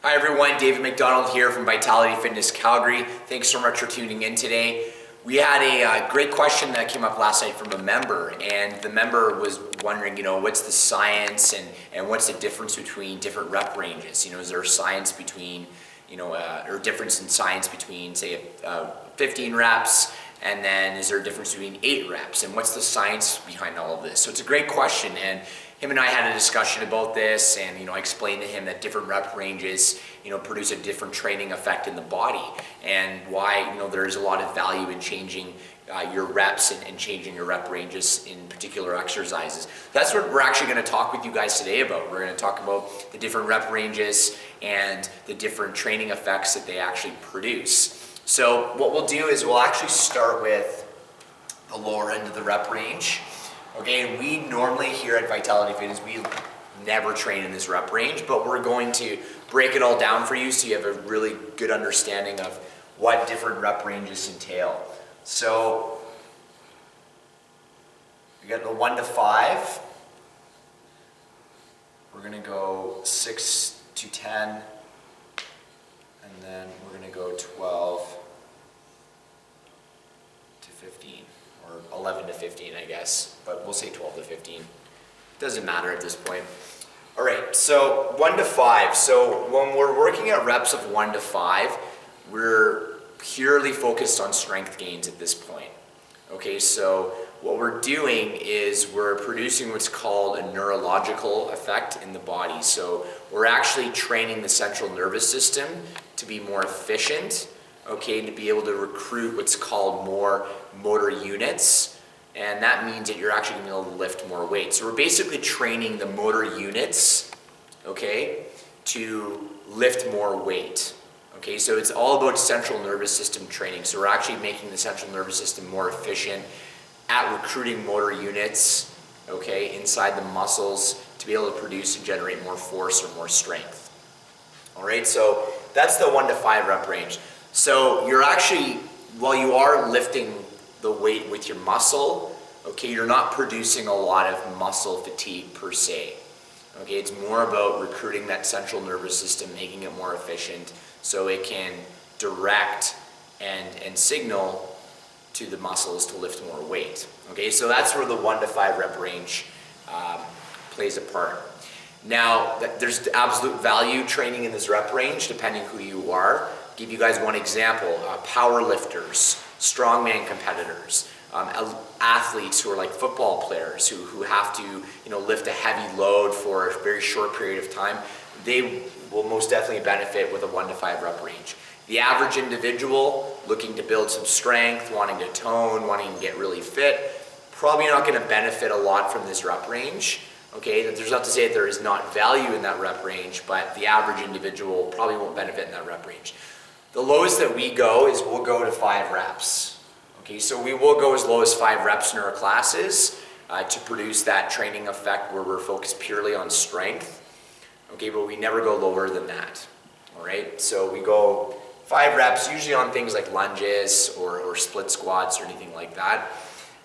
Hi everyone, David MacDonald here from Fitness Calgary. Thanks so much for tuning in today. We had a great question that came up last night from a member, and the member was wondering, what's the science and what's the difference between different rep ranges? Is there science between, or difference in science between, say, 15 reps, and then is there a difference between 8 reps? And what's the science behind all of this? So it's a great question, and him and I had a discussion about this, and I explained to him that different rep ranges, produce a different training effect in the body, and why there is a lot of value in changing your reps and changing your rep ranges in particular exercises. That's what we're actually going to talk with you guys today about. We're going to talk about the different rep ranges and the different training effects that they actually produce. So what we'll do is we'll actually start with the lower end of the rep range. Okay, and we normally here at Vitality Fitness, we never train in this rep range, but we're going to break it all down for you so you have a really good understanding of what different rep ranges entail. So, we got the 1 to 5. We're going to go 6 to 10, and then we're going to go 12 to 15. Or 11 to 15, I guess, but we'll say 12 to 15. Doesn't matter at this point. All right, so 1 to 5. So when we're working at reps of 1 to 5, we're purely focused on strength gains at this point. Okay, so what we're doing is we're producing what's called a neurological effect in the body. So we're actually training the central nervous system to be more efficient, okay, to be able to recruit what's called more motor units, and that means that you're actually going to be able to lift more weight. So we're basically training the motor units, okay, to lift more weight. Okay, so it's all about central nervous system training. So we're actually making the central nervous system more efficient at recruiting motor units, okay, inside the muscles to be able to produce and generate more force or more strength. All right, so that's the 1 to 5 rep range. So you're actually, while you are lifting the weight with your muscle, okay, you're not producing a lot of muscle fatigue per se. Okay, it's more about recruiting that central nervous system, making it more efficient so it can direct and signal to the muscles to lift more weight. Okay, so that's where the 1 to 5 rep range plays a part. Now, there's absolute value training in this rep range depending who you are. Give you guys one example, power lifters, strongman competitors, athletes who are like football players who have to lift a heavy load for a very short period of time. They will most definitely benefit with a 1 to 5 rep range. The average individual looking to build some strength, wanting to tone, wanting to get really fit, probably not going to benefit a lot from this rep range. Okay, there's not to say that there is not value in that rep range, but the average individual probably won't benefit in that rep range. The lowest that we go is we'll go to 5 reps. Okay, so we will go as low as 5 reps in our classes to produce that training effect where we're focused purely on strength. Okay, but we never go lower than that. All right, so we go 5 reps, usually on things like lunges or split squats or anything like that,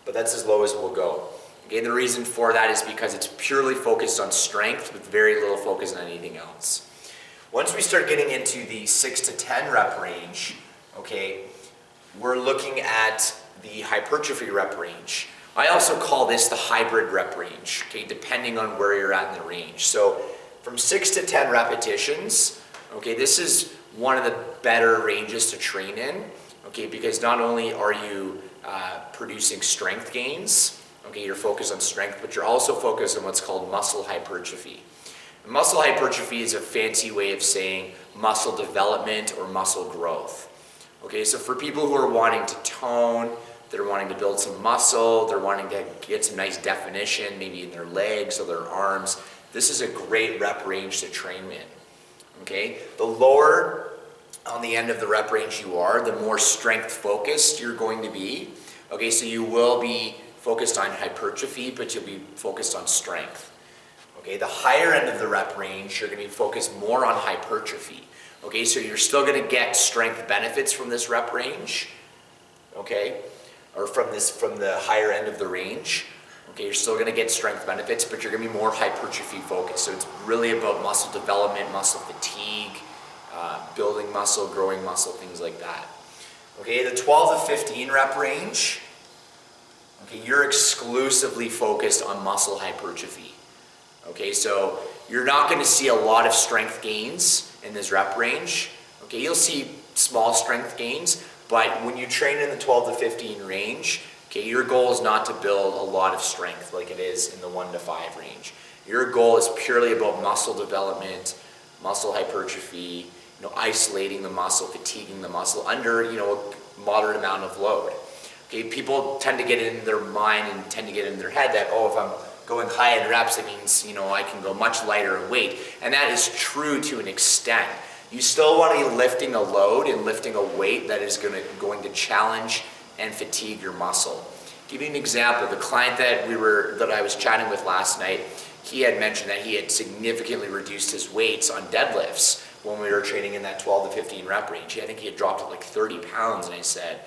but that's as low as we'll go. Okay, the reason for that is because it's purely focused on strength with very little focus on anything else. Once we start getting into the 6 to 10 rep range, okay, we're looking at the hypertrophy rep range. I also call this the hybrid rep range, okay, depending on where you're at in the range. So from 6 to 10 repetitions, okay, this is one of the better ranges to train in, okay, because not only are you producing strength gains, okay, you're focused on strength, but you're also focused on what's called muscle hypertrophy. Muscle hypertrophy is a fancy way of saying muscle development or muscle growth. Okay, so for people who are wanting to tone, they're wanting to build some muscle, they're wanting to get some nice definition, maybe in their legs or their arms, this is a great rep range to train in. Okay, the lower on the end of the rep range you are, the more strength focused you're going to be. Okay, so you will be focused on hypertrophy, but you'll be focused on strength. Okay, the higher end of the rep range, you're going to be focused more on hypertrophy. Okay, so you're still going to get strength benefits from this rep range, okay, or from the higher end of the range. Okay, you're still going to get strength benefits, but you're going to be more hypertrophy focused. So it's really about muscle development, muscle fatigue, building muscle, growing muscle, things like that. Okay, the 12 to 15 rep range, okay, you're exclusively focused on muscle hypertrophy. Okay, so you're not going to see a lot of strength gains in this rep range. Okay, you'll see small strength gains, but when you train in the 12 to 15 range, okay, your goal is not to build a lot of strength like it is in the 1 to 5 range. Your goal is purely about muscle development, muscle hypertrophy, isolating the muscle, fatiguing the muscle under, a moderate amount of load. Okay, people tend to get in their mind and tend to get in their head that, if I'm going high in reps, it means, I can go much lighter in weight. And that is true to an extent. You still want to be lifting a load and lifting a weight that is going to challenge and fatigue your muscle. Give you an example. The client that I was chatting with last night, he had mentioned that he had significantly reduced his weights on deadlifts when we were training in that 12 to 15 rep range. I think he had dropped it like 30 pounds, and I said,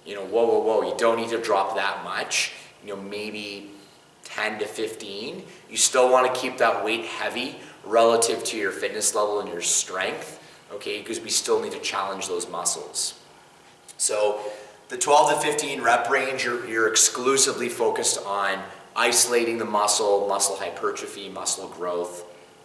whoa, you don't need to drop that much, maybe 10 to 15. You still want to keep that weight heavy relative to your fitness level and your strength, okay, because we still need to challenge those muscles. So the 12 to 15 rep range, you're exclusively focused on isolating the muscle hypertrophy, muscle growth,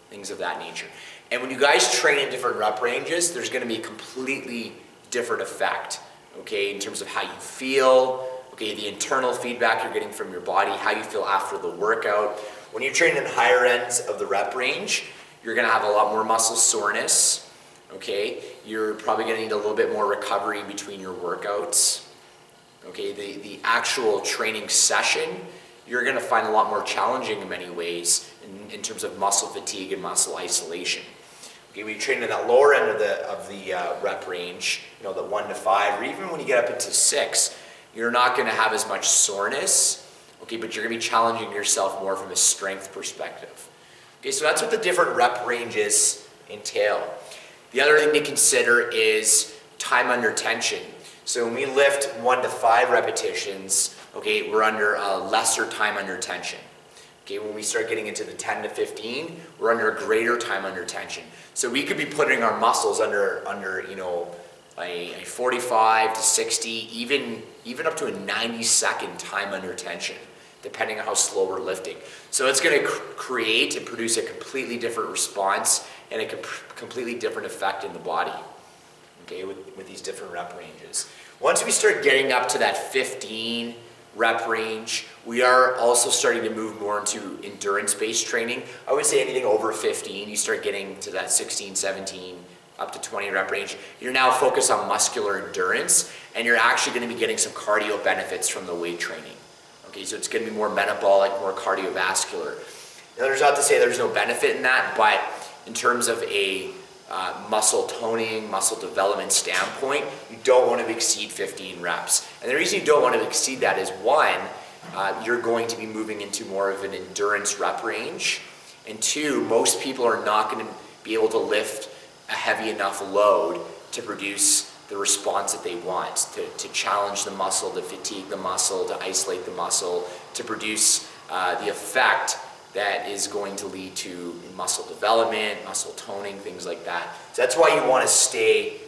things of that nature. And when you guys train in different rep ranges, there's going to be a completely different effect, okay, in terms of how you feel, okay, the internal feedback you're getting from your body, how you feel after the workout. When you train in higher ends of the rep range, you're going to have a lot more muscle soreness, okay? You're probably going to need a little bit more recovery between your workouts, okay? The actual training session, you're going to find a lot more challenging in many ways in terms of muscle fatigue and muscle isolation. Okay, when you train in that lower end of the rep range, the 1 to 5, or even when you get up into 6, you're not going to have as much soreness, okay, but you're going to be challenging yourself more from a strength perspective. Okay, so that's what the different rep ranges entail. The other thing to consider is time under tension. So when we lift 1 to 5 repetitions, okay, we're under a lesser time under tension. Okay, when we start getting into the 10 to 15, we're under a greater time under tension. So we could be putting our muscles under a 45 to 60, even up to a 90-second time under tension, depending on how slow we're lifting. So it's going to create and produce a completely different response and a completely different effect in the body, okay, with these different rep ranges. Once we start getting up to that 15 rep range, we are also starting to move more into endurance-based training. I would say anything over 15, you start getting to that 16, 17, up to 20 rep range. You're now focused on muscular endurance, and you're actually going to be getting some cardio benefits from the weight training. Okay, so it's going to be more metabolic, more cardiovascular. Now, there's not to say there's no benefit in that, but in terms of a muscle toning, muscle development standpoint, you don't want to exceed 15 reps. And the reason you don't want to exceed that is, one, you're going to be moving into more of an endurance rep range, and two, most people are not going to be able to lift a heavy enough load to produce the response that they want, to challenge the muscle, to fatigue the muscle, to isolate the muscle, to produce the effect that is going to lead to muscle development, muscle toning, things like that. So that's why you want to stay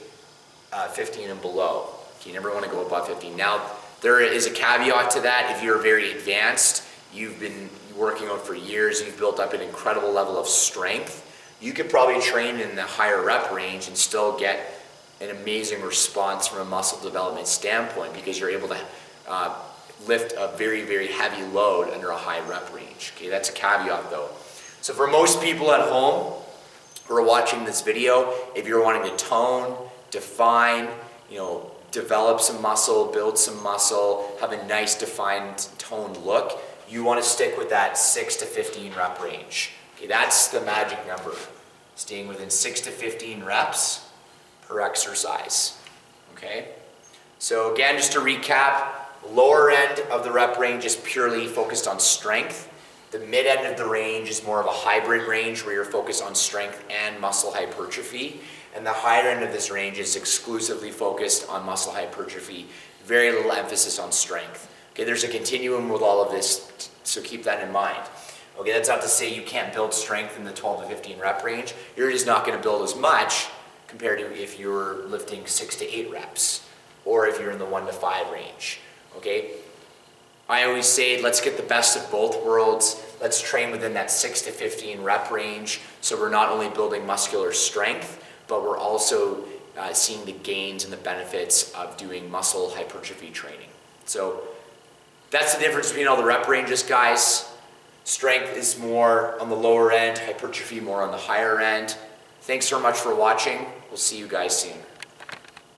15 and below. You never want to go above 15. Now, there is a caveat to that. If you're very advanced, you've been working out for years, you've built up an incredible level of strength, you could probably train in the higher rep range and still get an amazing response from a muscle development standpoint, because you're able to lift a very, very heavy load under a high rep range. Okay, that's a caveat though. So for most people at home who are watching this video, if you're wanting to tone, define, develop some muscle, build some muscle, have a nice defined toned look, you want to stick with that 6 to 15 rep range. Okay, that's the magic number. Staying within 6 to 15 reps per exercise. Okay? So again, just to recap, lower end of the rep range is purely focused on strength. The mid end of the range is more of a hybrid range where you're focused on strength and muscle hypertrophy. And the higher end of this range is exclusively focused on muscle hypertrophy, very little emphasis on strength. Okay, there's a continuum with all of this, so keep that in mind. Okay, that's not to say you can't build strength in the 12 to 15 rep range. You're just not going to build as much compared to if you're lifting 6 to 8 reps, or if you're in the 1 to 5 range, okay? I always say, let's get the best of both worlds. Let's train within that 6 to 15 rep range, so we're not only building muscular strength, but we're also seeing the gains and the benefits of doing muscle hypertrophy training. So that's the difference between all the rep ranges, guys. Strength is more on the lower end, hypertrophy more on the higher end. Thanks so much for watching. We'll see you guys soon.